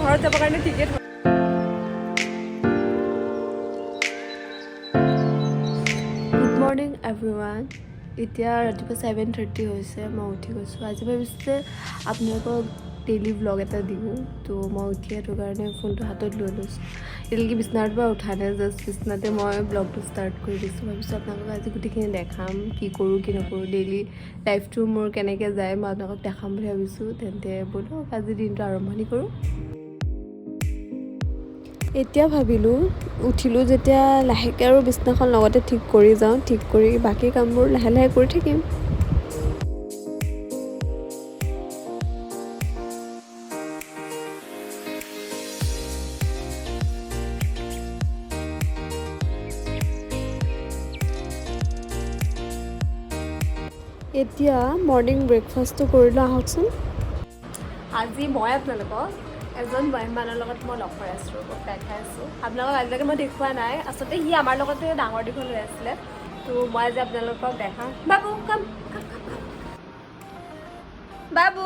ঘৰত যাবৰ কাৰণে টিকেট গুড মৰ্ণিং এভৰিৱান এতিয়া ৰাতিপুৱা 7:30 হৈছে মই উঠি গৈছোঁ আজি ভাবিছোঁ যে আপোনালোকক ডেইলি ব্লগ এটা দিওঁ তো মই উঠি সেইটো কাৰণে ফোনটো হাতত লৈ লৈছোঁ এতিয়ালৈকে বিচনাৰ পৰা উঠা নাই জাষ্ট বিচনাতে মই ব্লগটো ষ্টাৰ্ট কৰি দিছোঁ ভাবিছোঁ আপোনালোকক আজি গোটেইখিনি দেখাম কি কৰোঁ কি নকৰোঁ ডেইলি লাইফটো মোৰ কেনেকৈ যায় মই আপোনালোকক দেখাম বুলি ভাবিছোঁ তেন্তে ব'লক আজি দিনটো আৰম্ভণি কৰোঁ এতিয়া ভাবিলোঁ উঠিলোঁ যেতিয়া লাহেকৈ আৰু বিচনাখন লগতে ঠিক কৰি যাওঁ ঠিক কৰি বাকী কামবোৰ লাহে লাহে কৰি থাকিম এতিয়া মৰ্ণিং ব্ৰেকফাষ্টটো কৰিলোঁ আহকচোন আজি মই আপোনালোকক এজন মেহমানৰ লগত মই লগ কৰাই আছোঁ দেখাই আছোঁ আপোনালোকক আজিলৈকে মই দেখুওৱা নাই আচলতে সি আমাৰ লগতে ডাঙৰ দীঘল হৈ আছিলে তো মই আজি আপোনালোকক দেখাম বাবু কাম বাবু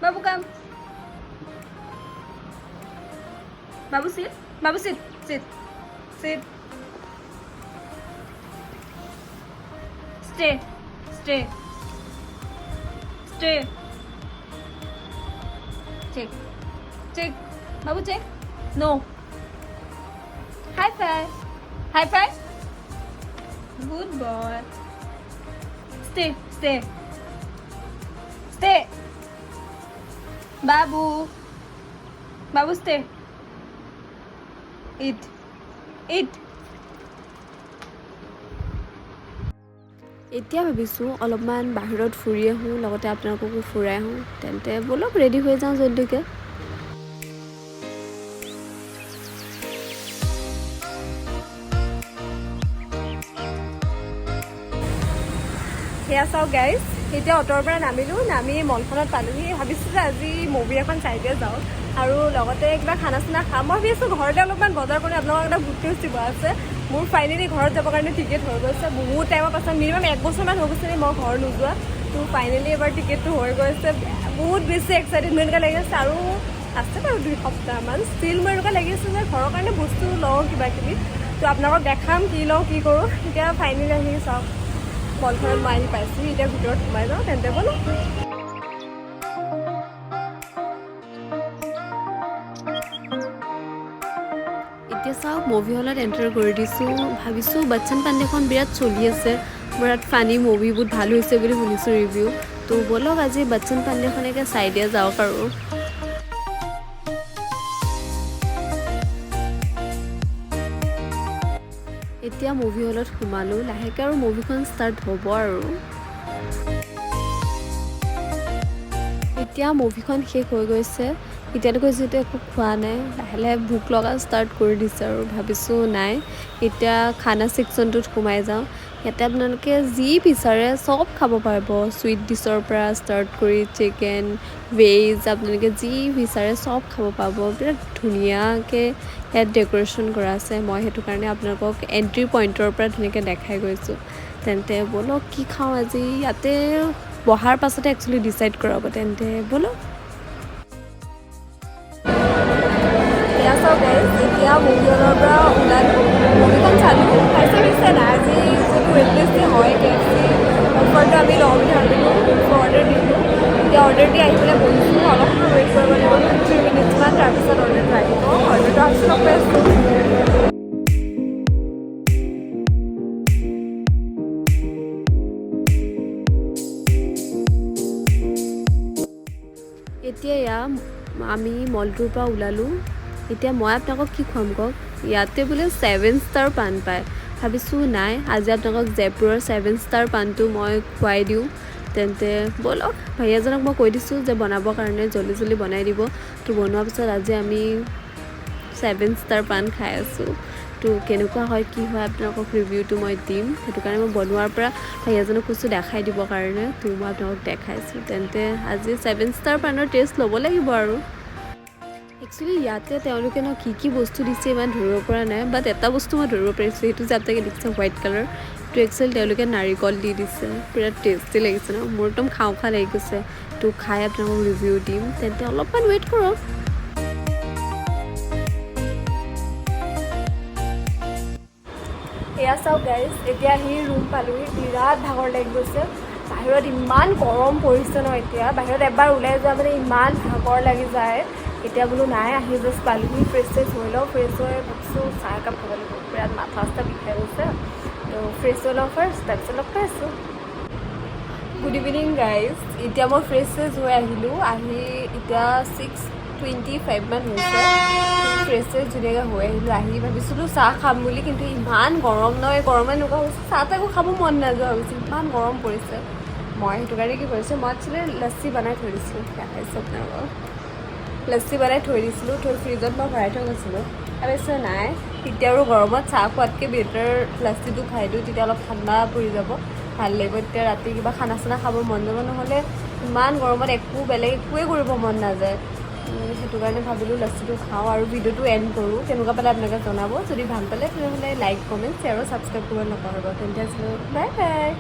বাবু কাম বাবু চিট বাবু চিট চিট চিট ষ্টে ষ্টে ষ্টে check check babu check no high five good boy stay stay stay babu babu stay eat eat এতিয়া ভাবিছোঁ অলপমান বাহিৰত ফুৰি আহোঁ লগতে আপোনালোককো ফুৰাই আহোঁ তেন্তে ব'লক ৰেডি হৈ যাওঁ জলদিকৈ সেয়া চাওক গাইজ এতিয়া অ'টোৰ পৰা নামি মলখনত পালোহি ভাবিছোঁ যে আজি মুভি এখন চাইকৈ যাওঁ আৰু লগতে কিবা খানা চানা খাম মই ভাবি আছোঁ ঘৰতে অলপমান বজাৰ কৰি আপোনালোকক এটা গুড নিউজ দিব আছে মোৰ ফাইনেলি ঘৰত যাবৰ কাৰণে টিকেট হৈ গৈছে বহুত টাইমৰ পাছত মিনিমাম 1 বছৰমান হৈ গৈছে মই ঘৰ নোযোৱা তো ফাইনেলি এবাৰ টিকেটটো হৈ গৈছে বহুত বেছি এক্সাইটেডমেণ্ট এনেকুৱা লাগি আছে আৰু আছে বাৰু 2 সপ্তাহমান ষ্টিল মোৰ এনেকুৱা লাগি আছে যে ঘৰৰ কাৰণে বস্তু লওঁ কিবা কিবি তো আপোনালোকক দেখাম কি লওঁ কি কৰোঁ এতিয়া ফাইনেলি আহি চাওক মলখনত মই আহি পাইছোঁ এতিয়া ভিতৰত সোমাই যাওঁ তেন্তে ব'লো এতিয়া চাওক মুভি হলত এণ্টাৰ কৰি দিছোঁ ভাবিছোঁ বচ্চন পাণ্ডেখন বিৰাট চলি আছে বিৰাট ফানি মুভি বহুত ভাল হৈছে বুলি শুনিছোঁ ৰিভিউ তো ব'লক আজি বচ্চন পাণ্ডেখনকে চাই দিয়া যাওক আৰু এতিয়া মুভি হলত সোমালোঁ লাহেকৈ আৰু মুভিখন ষ্টাৰ্ট হ'ব আৰু এতিয়া মুভিখন শেষ হৈ গৈছে এতিয়ালৈকে যিহেতু একো খোৱা নাই লাহে লাহে ভোক লগা ষ্টাৰ্ট কৰি দিছে আৰু ভাবিছোঁ নাই এতিয়া খানা ছেকশ্যনটোত সোমাই যাওঁ ইয়াতে আপোনালোকে যি বিচাৰে চব খাব পাৰিব চুইট ডিছৰ পৰা ষ্টাৰ্ট কৰি চিকেন ভেজ আপোনালোকে যি বিচাৰে চব খাব পাব বিৰাট ধুনীয়াকৈ ইয়াত ডেক'ৰেশ্যন কৰা আছে মই সেইটো কাৰণে আপোনালোকক এণ্ট্ৰি পইণ্টৰ পৰা ধুনীয়াকৈ দেখাই গৈছোঁ তেন্তে ব'লক কি খাওঁ আজি ইয়াতে বহাৰ পাছতে একচুৱেলি ডিচাইড কৰাব তেন্তে ব'লক এতিয়া মুভি হলৰ পৰা ওলালোঁ মুভিখন চালোঁ খাইছে পিছে নাই আজি যিটো ৱেটনেছডে হয় KFC অফাৰটো আমি লওঁ বুলি ভাবিলোঁ অৰ্ডাৰ দিলোঁ এতিয়া অৰ্ডাৰ দি আহি পেলাই বহিছোঁ অলপ সময় ৱেইট কৰিব লাগিব 3 মিনিটছমান তাৰপিছত অৰ্ডাৰটো আহিব অৰ্ডাৰটো আহি লগ পাই আছোঁ এতিয়া আমি মলটোৰ পৰা ওলালোঁ এতিয়া মই আপোনালোকক কি খুৱাম কওক ইয়াতে বোলে 7 ষ্টাৰ পাণ পায় ভাবিছোঁ নাই আজি আপোনালোকক জয়পুৰৰ 7 ষ্টাৰ পাণটো মই খুৱাই দিওঁ তেন্তে ব'লক ভাইয়াজনক মই কৈ দিছোঁ যে বনাবৰ কাৰণে জল্দি বনাই দিব তো বনোৱাৰ পিছত আজি আমি 7 ষ্টাৰ পাণ খাই আছোঁ তো কেনেকুৱা হয় কি হয় আপোনালোকক ৰিভিউটো মই দিম সেইটো কাৰণে মই বনোৱাৰ পৰা ভাইয়াজনক কৈছোঁ দেখাই দিবৰ কাৰণে তো মই আপোনালোকক দেখাইছোঁ তেন্তে আজি 7 ষ্টাৰ পাণৰ টেষ্ট ল'ব লাগিব আৰু একচুৱেলি ইয়াতে তেওঁলোকে কি বস্তু দিছে ইমান ধৰিব পৰা নাই বাট এটা বস্তু মই ধৰিব পাৰিছোঁ সেইটো যে আপোনালোকে দেখিছে হোৱাইট কালাৰ তো একচুৱেলি তেওঁলোকে নাৰিকল দি দিছে বিৰাট টেষ্টি লাগিছে মোৰ একদম খাওঁ লাগি গৈছে তো খাই আপোনালোকক ৰিভিউ দিম তেন্তে অলপমান ৱেইট কৰক এয়া চাওক গাইজ, এতিয়া আহি ৰুম পালোহি, বিৰাট ভাগৰ লাগি গৈছে। বাহিৰত ইমান গৰম পৰিছে ন এতিয়া, বাহিৰত এবাৰ ওলাই যোৱা মানে ইমান ভাগৰ লাগি যায়। এতিয়া বোলো নাই, আহি জাষ্ট পালোহি, ফ্ৰেছ হৈ লওঁ, ফ্ৰেছ হৈ ভাবিছোঁ চাহ একাপ খাব লাগিব, বিৰাট মাথা চাথা বিষাই গৈছে। তো ফ্ৰেছ হৈ লওঁ ফাৰ্ষ্ট, তাৰপিছত লগ পাই আছোঁ। গুড ইভিনিং গাইজ, এতিয়া মই ফ্ৰেছ হৈ আহিলোঁ, আহি এতিয়া 6:25 মান হৈছে। ফ্ৰেছ ধুনীয়াকৈ হৈ আহিলোঁ, আহি ভাবিছিলোঁ চাহ খাম বুলি, কিন্তু ইমান গৰম নহয়, গৰম এনেকুৱা হৈছে চাহ তাহ একো খাব মন নাযোৱা হৈছে, ইমান গৰম পৰিছে। মই সেইটো কাৰণে কি কৰিছোঁ, মই একচুৱেলি লচ্চি বনাই থৈ দিছিলোঁ, লচ্চি বনাই থৈ দিছিলোঁ, ফ্ৰিজত মই ভৰাই থৈ গৈছিলোঁ। তাৰপিছত নাই, তেতিয়া আৰু গৰমত চাহ খোৱাতকৈ বেটাৰ লচ্চিটো খাই দিওঁ, তেতিয়া অলপ ঠাণ্ডা পৰি যাব, ভাল লাগিব। তেতিয়া ৰাতি কিবা খানা চানা খাব মন যাব, নহ'লে ইমান গৰমত বেলেগ একোৱে কৰিব মন নাযায়। সেইটো কাৰণে ভাবিলোঁ লচ্চিটো খাওঁ আৰু ভিডিঅ'টো এণ্ড কৰোঁ। কেনেকুৱা পালে আপোনালোকে জনাব, যদি ভাল পালে তেনেহ'লে লাইক, কমেণ্ট, শ্বেয়াৰ আৰু ছাবস্ক্ৰাইব কৰিব নাপাহৰিব। তেন্তে বাই বাই।